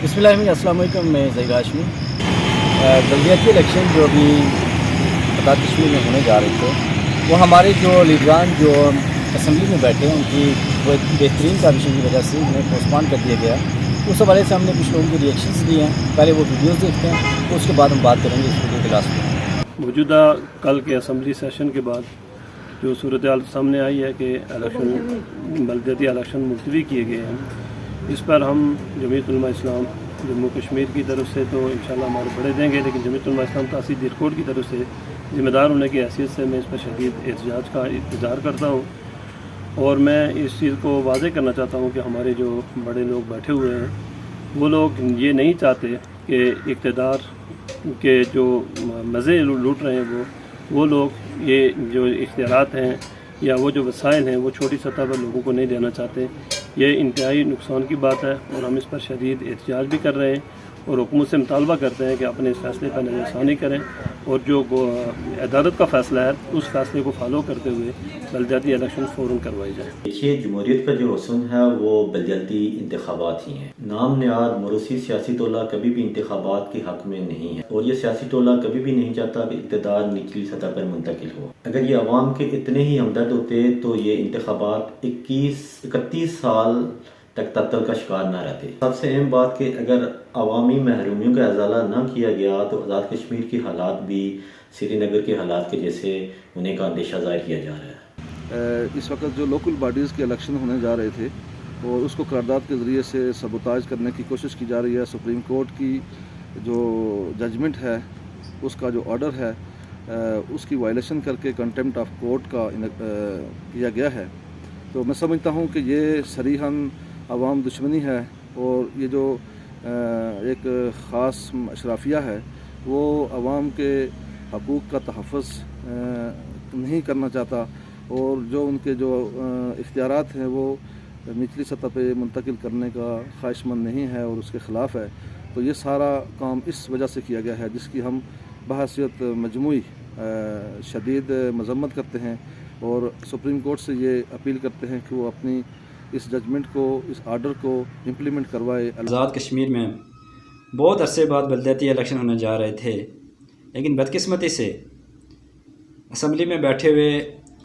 अस्सलाम वालेकुम, मैं ज़हीर हाशमी। बल्दियाती इलेक्शन जो अभी आज़ाद कश्मीर में होने जा रहे थे, वो हमारे जो लीडरान जो असम्बली में बैठे हैं उनकी वो बेहतरीन काविशों की वजह से उन्हें पोस्टपोन कर दिया गया। उस हवाले से हमने कुछ लोगों के रिएक्शंस लिए हैं। पहले वो वीडियोस देखते हैं तो उसके बाद हम बात करेंगे इस वीडियो के लास्ट में। मौजूदा कल के असम्बली सेशन के बाद जो सूरत हाल सामने आई है कि इलेक्शन बल्दियाती इलेक्शन मुलतवी किए गए हैं, इस पर हम जमीयत उलमा इस्लाम जम्मू कश्मीर की तरफ से तो इंशाल्लाह हमारे बड़े देंगे, लेकिन जमीयत उलमा इस्लाम तासीर दिरकोट की तरफ से ज़िम्मेदार होने की हैसियत से मैं इस पर शदीद एहतजाज का इंतज़ार करता हूँ। और मैं इस चीज़ को वाज़ेह करना चाहता हूँ कि हमारे जो बड़े लोग बैठे हुए हैं वो लोग ये नहीं चाहते कि इक़्तिदार के जो मज़े लूट रहे हैं वो लोग ये जो इख्तियारात हैं या वो जो वसाइल हैं वो छोटी सतह पर लोगों को नहीं देना चाहते। ये इंतहाई नुकसान की बात है और हम इस पर शदीद एहतजाज भी कर रहे हैं और हुकूमत से मुतालबा करते हैं कि अपने इस फैसले पर नज़रसानी करें और जो अदालत का फ़ैसला है उस फैसले को फॉलो करते हुए बल्दियाती इलेक्शन फ़ौरन करवाई जाए। देखिए, जमहूरियत का जो हुस्न है वो बल्दियाती इंतखाबात ही हैं। नाम नियाद मरूसी सियासी टोला कभी भी इंतखाबात के हक़ में नहीं है और ये सियासी टोला कभी भी नहीं चाहता कि इक़्तिदार निचली सतह पर मुंतकिल हो। अगर ये अवाम के इतने ही हमदर्द होते तो ये इंतखाबात 31 साल तक तत्तल का शिकार न रहते। सबसे अहम बात कि अगर अवामी महरूमियों का अजाला न किया गया तो आज़ाद कश्मीर के हालात भी श्रीनगर के हालात के जैसे होने का अंदेशा ज़ाहिर किया जा रहा है। इस वक्त जो लोकल बॉडीज़ के इलेक्शन होने जा रहे थे और उसको करारदाद के ज़रिए से सबोताज करने की कोशिश की जा रही है। सुप्रीम कोर्ट की जो जजमेंट है, उसका जो ऑर्डर है, उसकी वायलेशन करके कंटेम्प्ट ऑफ कोर्ट का किया गया है। तो मैं समझता हूँ कि ये सरीहन अवाम दुश्मनी है और ये जो एक ख़ास अशराफिया है वो अवाम के हकूक़ का तहफ़्फ़ुज़ नहीं करना चाहता और जो उनके जो इख्तियारात हैं वो निचली सतह पे मुंतकिल करने का ख्वाहिशमंद नहीं है और उसके ख़िलाफ़ है। तो ये सारा काम इस वजह से किया गया है जिसकी हम बहैसियत मजमूई शदीद मज़म्मत करते हैं और सुप्रीम कोर्ट से ये अपील करते हैं कि वो अपनी इस जजमेंट को, इस आर्डर को इम्प्लीमेंट करवाए। आज़ाद कश्मीर में बहुत अरसे बाद बल्दियाती इलेक्शन होने जा रहे थे, लेकिन बदकिस्मती से असम्बली में बैठे हुए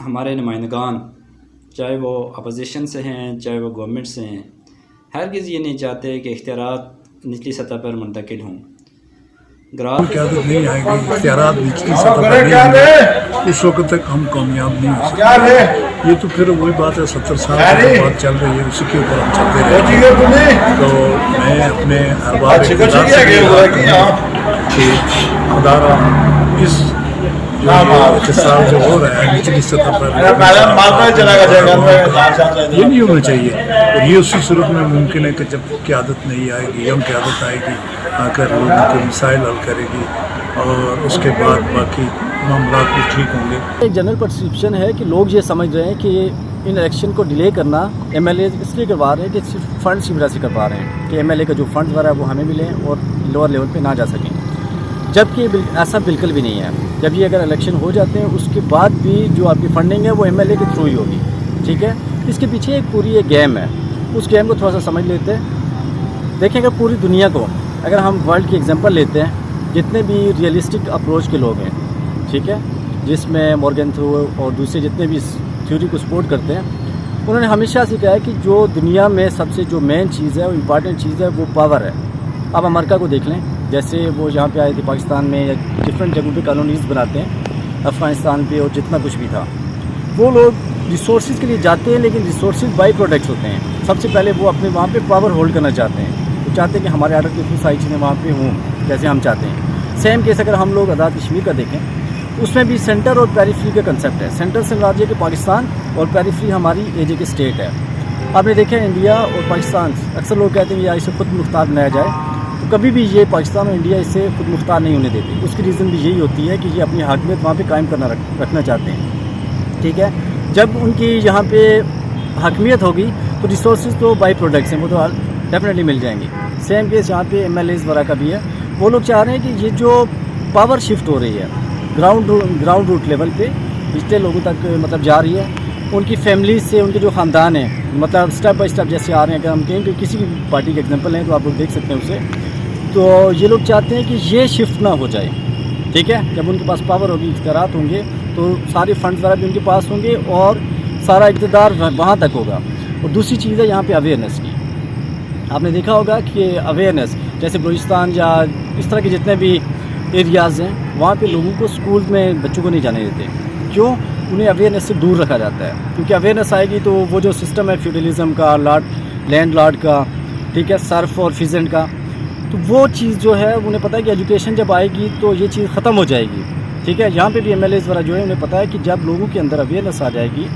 हमारे नुमाइंदगान, चाहे वो अपोजिशन से हैं चाहे वो गवर्नमेंट से हैं, हरगिज़ ये नहीं चाहते कि इख्तियारात निचली सतह पर मुंतकिल हों। क़यादत नहीं आएगी, इख्तियारात निचली सतह पर नहीं आएंगे, इस वक्त तक हम कामयाब नहीं हो सकते। ये तो फिर वही बात है, 70 साल की बात चल रही है, उसी के ऊपर हम चलते रहेंगे। तो मैं अपने अहबाब कि खुदारा इस इत्तेसाल जो हो रहा है निचली सतह पर ये नहीं होना चाहिए और ये उसी सूरत में मुमकिन है कि जब क़यादत नहीं आएगी, हम क़यादत आएगी आकर लोगों के मसाइल हल करेगी और उसके बाद बाकी मामला भी ठीक होंगे। एक जनरल परसेप्शन है कि लोग ये समझ रहे हैं कि इन इलेक्शन को डिले करना एमएलए इसलिए करवा रहे हैं कि सिर्फ फंड्स की वजह से करवा रहे हैं कि एमएलए का जो फंड्स वगैरह वो हमें मिलें और लोअर लेवल पे ना जा सकें, जबकि ऐसा बिल्कुल भी नहीं है। जब ये अगर इलेक्शन हो जाते हैं उसके बाद भी जो आपकी फंडिंग है वो एमएलए के थ्रू ही होगी, ठीक है। इसके पीछे एक पूरी एक गेम है, उस गेम को थोड़ा सा समझ लेते हैं। देखें अगर पूरी दुनिया को अगर हम वर्ल्ड की एग्जांपल लेते हैं, जितने भी रियलिस्टिक अप्रोच के लोग हैं, ठीक है, जिसमें मॉर्गन थ्रू और दूसरे जितने भी थ्योरी को सपोर्ट करते हैं, उन्होंने हमेशा से कहा है कि जो दुनिया में सबसे जो मेन चीज़ है, वो इम्पॉर्टेंट चीज़ है, वो पावर है। अब अमेरिका को देख लें, जैसे वो यहाँ पे आए थे पाकिस्तान में या डिफरेंट जगहों पे कॉलोनीज़ बनाते हैं, अफ़गानिस्तान पे और जितना कुछ भी था, वो लोग रिसोर्सेज के लिए जाते हैं, लेकिन रिसोर्सेज बाई प्रोडक्ट्स होते हैं। सबसे पहले वो अपने वहाँ पे पावर होल्ड करना चाहते हैं, वो चाहते हैं कि हमारे आर्डर की सारी चीज़ें वहाँ पे हों जैसे हम चाहते हैं। सेम केस अगर हम लोग आज़ाद कश्मीर का देखें, उसमें भी सेंटर और पेरिफेरी का कंसेप्ट है। सेंटर से राज्य के पाकिस्तान और पेरिफेरी हमारी एजे के स्टेट है। आपने देखा इंडिया और पाकिस्तान, अक्सर लोग कहते हैं या इसे खुद मुख्तार बनाया जाए, तो कभी भी ये पाकिस्तान और इंडिया इसे खुद मुख्तार नहीं होने देते। उसकी रीज़न भी यही होती है कि ये अपनी हाकमियत वहाँ पे कायम करना रखना चाहते हैं, ठीक है। जब उनकी यहाँ पे हाकमियत होगी तो रिसोर्सेज तो बाई प्रोडक्ट्स हैं, वो तो डेफिनेटली मिल जाएंगी। सेम केस यहाँ पे एमएलएज वगैरह का भी है। वो लोग चाह रहे हैं कि ये जो पावर शिफ्ट हो रही है ग्राउंड रूट लेवल पे निचले लोगों तक मतलब जा रही है, उनकी फैमिली से, उनके जो ख़ानदान है, मतलब स्टेप बाय स्टेप जैसे आ रहे हैं, अगर हम कहें कि किसी भी पार्टी के एग्जांपल हैं तो आप लोग देख सकते हैं उसे, तो ये लोग चाहते हैं कि ये शिफ्ट ना हो जाए, ठीक है। जब उनके पास पावर होगी, इख्तियारात होंगे, तो सारे फंड्स वगैरह भी उनके पास होंगे और सारा इक़्तिदार वहाँ तक होगा। और दूसरी चीज़ है यहाँ पे अवेयरनेस की। आपने देखा होगा कि अवेयरनेस, जैसे बलूचिस्तान या इस तरह के जितने भी एरियाज़ हैं, वहाँ पे लोगों को स्कूल में बच्चों को नहीं जाने देते। क्यों? उन्हें अवेयरनेस से दूर रखा जाता है, क्योंकि अवेयरनेस आएगी तो वो जो सिस्टम है फ्यूडलिज़म का, लैंड लॉर्ड का, ठीक है, सर्फ और फिजेंट का, तो वो चीज़ जो है उन्हें पता है कि एजुकेशन जब आएगी तो ये चीज़ ख़त्म हो जाएगी, ठीक है। यहाँ पे भी MLAs वगैरह जो है उन्हें पता है कि जब लोगों के अंदर अवेयरनेस आ जाएगी,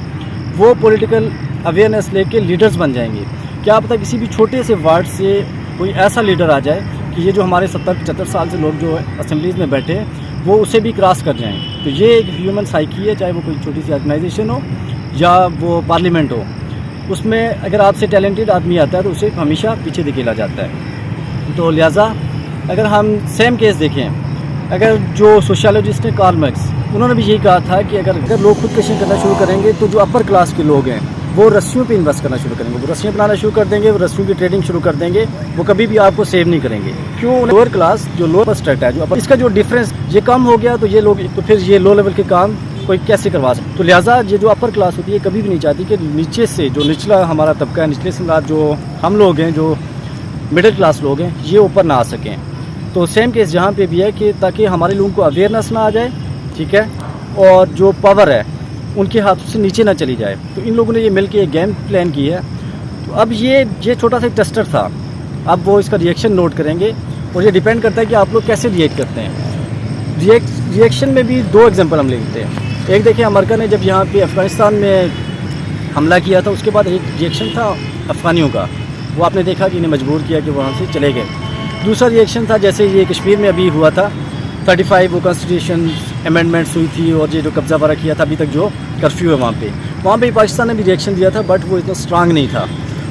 वो पॉलिटिकल अवेयरनेस लेके लीडर्स बन जाएंगे। क्या पता किसी भी छोटे से वार्ड से कोई ऐसा लीडर आ जाए कि ये जो हमारे 70-75 साल से लोग जो असम्बलीज़ में बैठे हैं वो उसे भी क्रॉस कर जाएं। तो ये एक ह्यूमन साइकी है, चाहे वो कोई छोटी सी ऑर्गेनाइजेशन हो या वो पार्लियामेंट हो, उसमें अगर आपसे टैलेंटेड आदमी आता है तो उसे हमेशा पीछे धकेला जाता है। तो लिहाजा अगर हम सेम केस देखें, अगर जो सोशलॉजिस्ट हैं कार्ल मार्क्स, उन्होंने भी यही कहा था कि अगर लोग खुदकशी करना शुरू करेंगे तो जो अपर क्लास के लोग हैं वो रस्सियों पे इन्वेस्ट करना शुरू करेंगे, वो रस्सियाँ बनाना शुरू कर देंगे, वो रस्सियों की ट्रेडिंग शुरू कर देंगे, वो कभी भी आपको सेव नहीं करेंगे। क्यों? लोअर क्लास जो लोअर स्टेट है, जो इसका जो डिफरेंस ये कम हो गया, तो ये लोग, तो फिर ये लो लेवल के काम कोई कैसे करवा सकते। तो लिहाजा ये जो अपर क्लास होती है कभी भी नहीं चाहती कि नीचे से जो निचला हमारा तबका है, निचले से जो हम लोग हैं, जो मिडिल क्लास लोग हैं, ये ऊपर ना आ सकें। तो सेम केस यहाँ पे भी है कि ताकि हमारे लोगों को अवेयरनेस ना आ जाए, ठीक है, और जो पावर है उनके हाथों से नीचे ना चली जाए। तो इन लोगों ने ये मिलके एक गेम प्लान की है। तो अब ये छोटा सा टेस्टर था, अब वो इसका रिएक्शन नोट करेंगे और ये डिपेंड करता है कि आप लोग कैसे रिएक्ट करते हैं। रिएक्शन में भी 2 एग्जांपल हम लेते हैं। एक देखिए, अमेरिका ने जब यहाँ पे अफ़गानिस्तान में हमला किया था, उसके बाद एक रिएक्शन था अफ़गानियों का, वो आपने देखा कि इन्हें मजबूर किया कि वहाँ से चले गए। दूसरा रिएक्शन था जैसे ये कश्मीर में अभी हुआ था, 35 वो कॉन्स्टिट्यूशन अमेंडमेंट्स हुई थी और ये जो कब्ज़ा वगैरह किया था, अभी तक जो कर्फ्यू है वहाँ पे पाकिस्तान ने भी रिएक्शन दिया था, बट वो इतना स्ट्रांग नहीं था।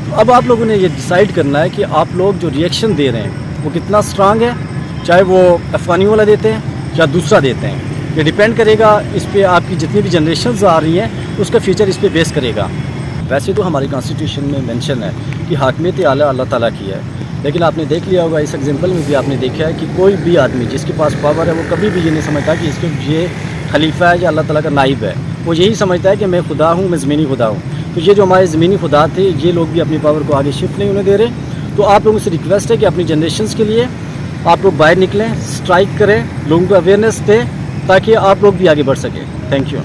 तो अब आप लोगों ने ये डिसाइड करना है कि आप लोग जो रिएक्शन दे रहे हैं वो कितना स्ट्रांग है, चाहे वो अफ़गानियों वाला देते हैं या दूसरा देते हैं। ये डिपेंड करेगा इस पर, आपकी जितनी भी जनरेशन आ रही हैं उसका फ्यूचर इस पर बेस करेगा। वैसे तो हमारी कॉन्स्टिट्यूशन में मेंशन है कि हाकमियत आला अल्लाह ताला की है, लेकिन आपने देख लिया होगा, इस एग्जाम्पल में भी आपने देखा है कि कोई भी आदमी जिसके पास पावर है वो कभी भी ये नहीं समझता कि इसके ये खलीफा है या अल्लाह ताला का नाइब है। वो यही समझता है कि मैं खुदा हूँ, मैं ज़मीनी खुदा हूँ। तो ये जो हमारे ज़मीनी खुदा थे, ये लोग भी अपनी पावर को आगे शिफ्ट नहीं होने दे रहे। तो आप लोगों से रिक्वेस्ट है कि अपनी जनरेशन के लिए आप लोग बाहर निकलें, स्ट्राइक करें, लोगों को अवेयरनेस दें ताकि आप लोग भी आगे बढ़ सकें। Thank you.